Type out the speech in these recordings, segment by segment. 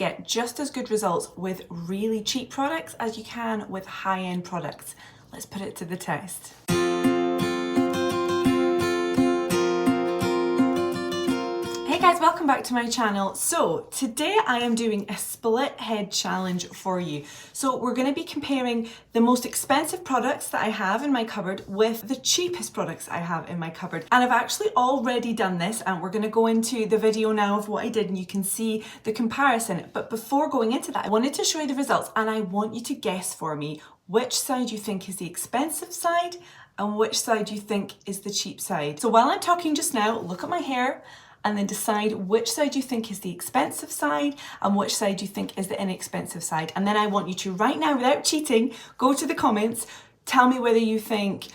get just as good results with really cheap products as you can with high-end products. Let's put it to the test. Hey guys, welcome back to my channel. So today I am doing a split head challenge for you. So we're going to be comparing the most expensive products that I have in my cupboard with the cheapest products I have in my cupboard. And I've actually already done this, and we're going to go into the video now of what I did and you can see the comparison. But before going into that, I wanted to show you the results and I want you to guess for me which side you think is the expensive side and which side you think is the cheap side. So while I'm talking just now, look at my hair and then decide which side you think is the expensive side and which side you think is the inexpensive side. And then I want you to, right now, without cheating, go to the comments, tell me whether you think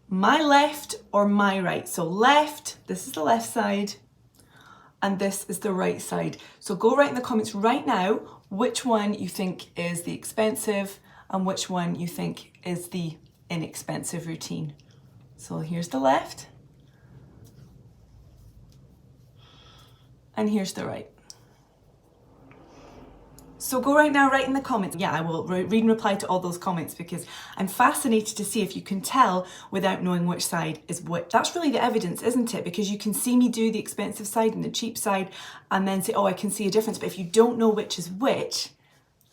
my left or my right. So left, this is the left side, and this is the right side. So go write in the comments right now which one you think is the expensive and which one you think is the inexpensive routine. So here's the left. And here's the right. So go right now, write in the comments. Yeah, I will read and reply to all those comments because I'm fascinated to see if you can tell without knowing which side is which. That's really the evidence, isn't it? Because you can see me do the expensive side and the cheap side and then say, oh, I can see a difference. But if you don't know which is which,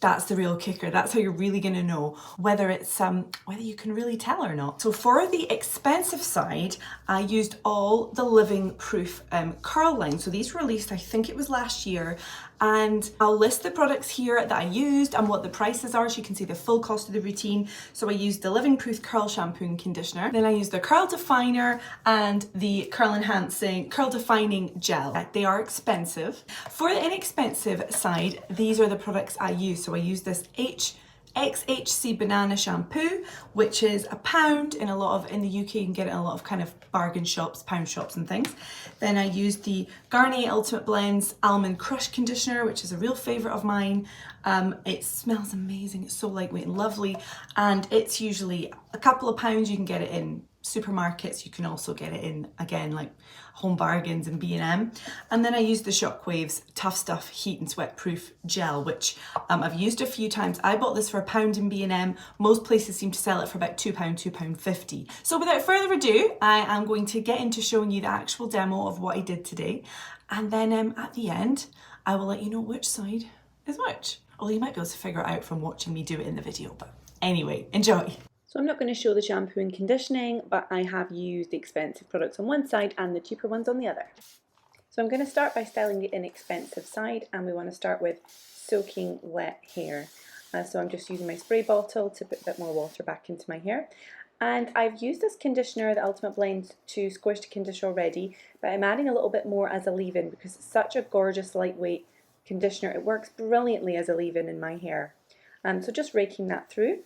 that's the real kicker. That's how you're really going to know whether it's whether you can really tell or not. So for the expensive side, I used all the Living Proof curl lines. So these were released, I think it was last year, and I'll list the products here that I used and what the prices are so you can see the full cost of the routine. So I used the Living Proof curl shampoo and conditioner. Then I used the curl definer and the curl defining gel. They are expensive. For the inexpensive side, these are the products I use. So I use this XHC banana shampoo, which is £1 in the UK. You can get it in a lot of kind of bargain shops, pound shops and things. Then I used the Garnier Ultimate Blends Almond Crush Conditioner, which is a real favourite of mine. It smells amazing. It's so lightweight and lovely. And it's usually a couple of pounds. You can get it in supermarkets. You can also get it in, again, like Home Bargains and B&M. And then I used the Shockwaves Tough Stuff Heat and Sweat Proof Gel, which I've used a few times. I bought this for £1 in B&M. Most places seem to sell it for about £2, £2.50. So without further ado, I am going to get into showing you the actual demo of what I did today. And then at the end, I will let you know which side is which. Although you might be able to figure it out from watching me do it in the video. But anyway, enjoy. So I'm not going to show the shampoo and conditioning, but I have used the expensive products on one side and the cheaper ones on the other. So I'm going to start by styling the inexpensive side, and we want to start with soaking wet hair. So I'm just using my spray bottle to put a bit more water back into my hair. And I've used this conditioner, the Ultimate Blend, to squish the conditioner already, but I'm adding a little bit more as a leave-in because it's such a gorgeous lightweight conditioner. It works brilliantly as a leave-in in my hair. So just raking that through.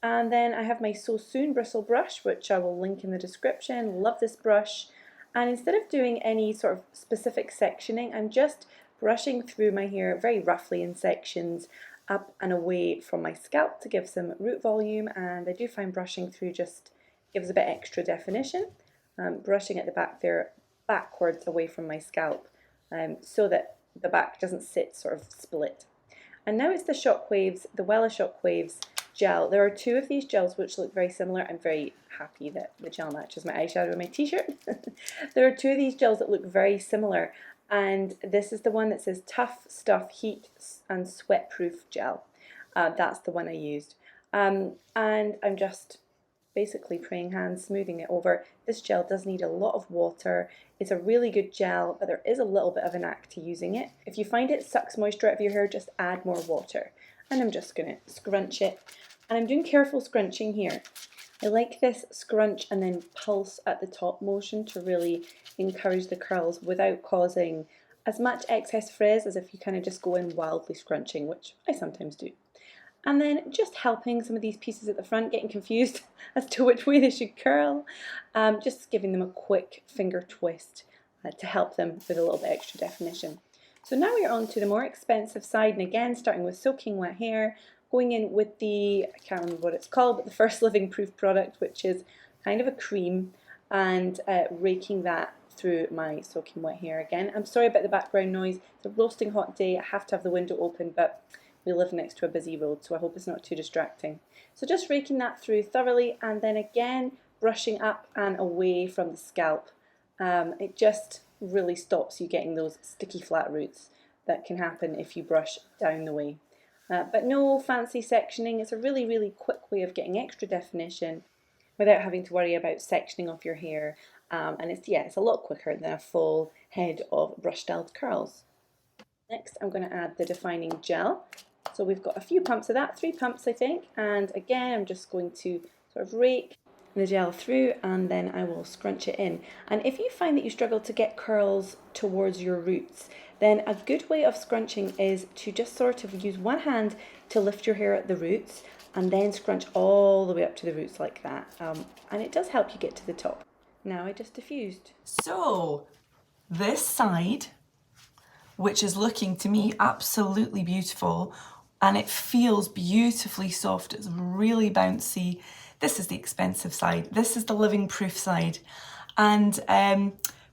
And then I have my So Soon bristle brush, which I will link in the description. Love this brush. And instead of doing any sort of specific sectioning, I'm just brushing through my hair very roughly in sections, up and away from my scalp to give some root volume. And I do find brushing through just gives a bit extra definition. Brushing at the back there, backwards away from my scalp, so that the back doesn't sit sort of split. And now it's the Shockwaves, the Wella Shockwaves gel. There are two of these gels which look very similar. I'm very happy that the gel matches my eyeshadow and my t-shirt. There are two of these gels that look very similar, and this is the one that says Tough Stuff Heat and Sweat Proof Gel. That's the one I used. And I'm just basically praying hands, smoothing it over. This gel does need a lot of water. It's a really good gel, but there is a little bit of a knack to using it. If you find it sucks moisture out of your hair, just add more water. And I'm just going to scrunch it. And I'm doing careful scrunching here. I like this scrunch and then pulse at the top motion to really encourage the curls without causing as much excess frizz as if you kind of just go in wildly scrunching, which I sometimes do. And then just helping some of these pieces at the front, getting confused as to which way they should curl. Just giving them a quick finger twist to help them with a little bit extra definition. So now we're on to the more expensive side, and again starting with soaking wet hair, going in with the, I can't remember what it's called, but the first Living Proof product, which is kind of a cream, and raking that through my soaking wet hair again. I'm sorry about the background noise. It's a roasting hot day. I have to have the window open, but we live next to a busy road, so I hope it's not too distracting. So just raking that through thoroughly, and then again brushing up and away from the scalp. It just really stops you getting those sticky flat roots that can happen if you brush down the way. But no fancy sectioning. It's a really, really quick way of getting extra definition without having to worry about sectioning off your hair. And it's a lot quicker than a full head of brush styled curls. Next, I'm going to add the defining gel. So we've got a few pumps of that, 3 pumps I think. And again, I'm just going to sort of rake the gel through, and then I will scrunch it in. And if you find that you struggle to get curls towards your roots, then a good way of scrunching is to just sort of use one hand to lift your hair at the roots and then scrunch all the way up to the roots like that. And it does help you get to the top. Now I just diffused. So this side, which is looking to me absolutely beautiful, and it feels beautifully soft, it's really bouncy. This is the expensive side. This is the living proof side. And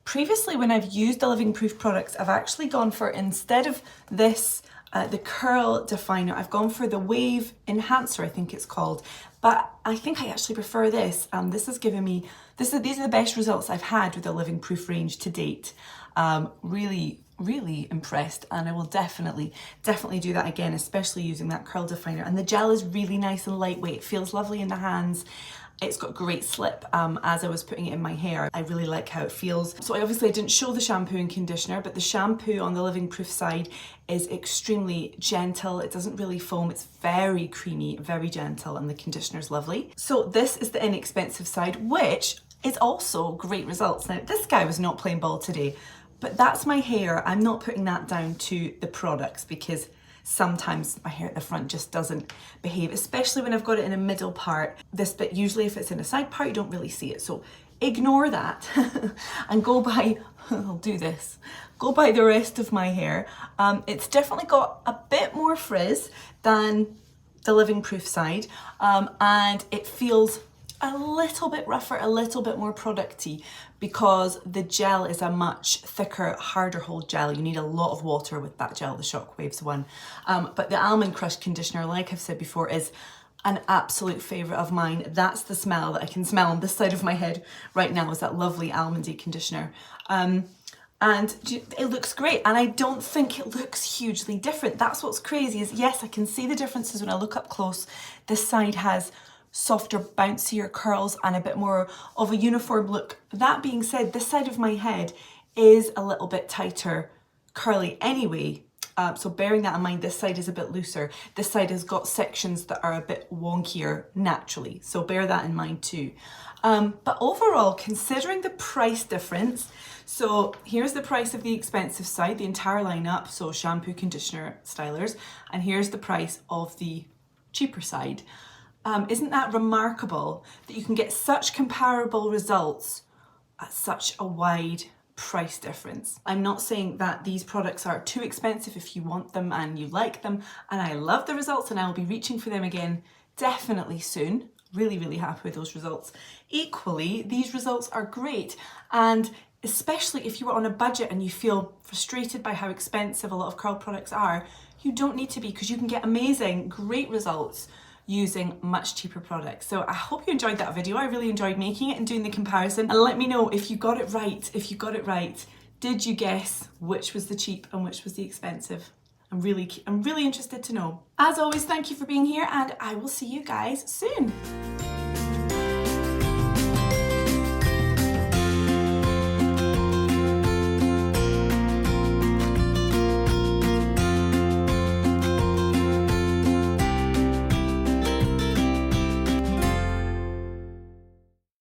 previously when I've used the living proof products, I've actually gone for, instead of this, the curl definer, I've gone for the wave enhancer, I think it's called. But I think I actually prefer this. This has given me, these are the best results I've had with the living proof range to date. Really impressed, and I will definitely do that again, especially using that curl definer. And the gel is really nice and lightweight. It feels lovely in the hands. It's got great slip as I was putting it in my hair. I really like how it feels. So I didn't show the shampoo and conditioner, but the shampoo on the living proof side is extremely gentle. It doesn't really foam. It's very creamy, very gentle, and the conditioner's lovely. So this is the inexpensive side, which is also great results. Now, this guy was not playing ball today, but that's my hair. I'm not putting that down to the products, because sometimes my hair at the front just doesn't behave, especially when I've got it in a middle part. This bit, usually if it's in a side part, you don't really see it. So ignore that and go by, I'll do this, go by the rest of my hair. It's definitely got a bit more frizz than the living proof side, and it feels a little bit rougher, a little bit more producty, because the gel is a much thicker, harder hold gel. You need a lot of water with that gel, the Shockwaves one. But the Almond Crush conditioner, like I've said before, is an absolute favourite of mine. That's the smell that I can smell on this side of my head right now, is that lovely almondy conditioner. And it looks great, and I don't think it looks hugely different. That's what's crazy, is yes, I can see the differences when I look up close. This side has softer, bouncier curls and a bit more of a uniform look. That being said, this side of my head is a little bit tighter, curly anyway. So bearing that in mind, this side is a bit looser. This side has got sections that are a bit wonkier naturally. So bear that in mind too. But overall, considering the price difference, so here's the price of the expensive side, the entire lineup, so shampoo, conditioner, stylers, and here's the price of the cheaper side. Isn't that remarkable that you can get such comparable results at such a wide price difference? I'm not saying that these products are too expensive if you want them and you like them, and I love the results and I will be reaching for them again definitely soon. Really happy with those results. Equally, these results are great, and especially if you are on a budget and you feel frustrated by how expensive a lot of curl products are, you don't need to be, because you can get amazing, great results using much cheaper products. So I hope you enjoyed that video. I really enjoyed making it and doing the comparison, and let me know if you got it right. If you got it right, did you guess which was the cheap and which was the expensive? I'm really interested to know. As always, thank you for being here, and I will see you guys soon.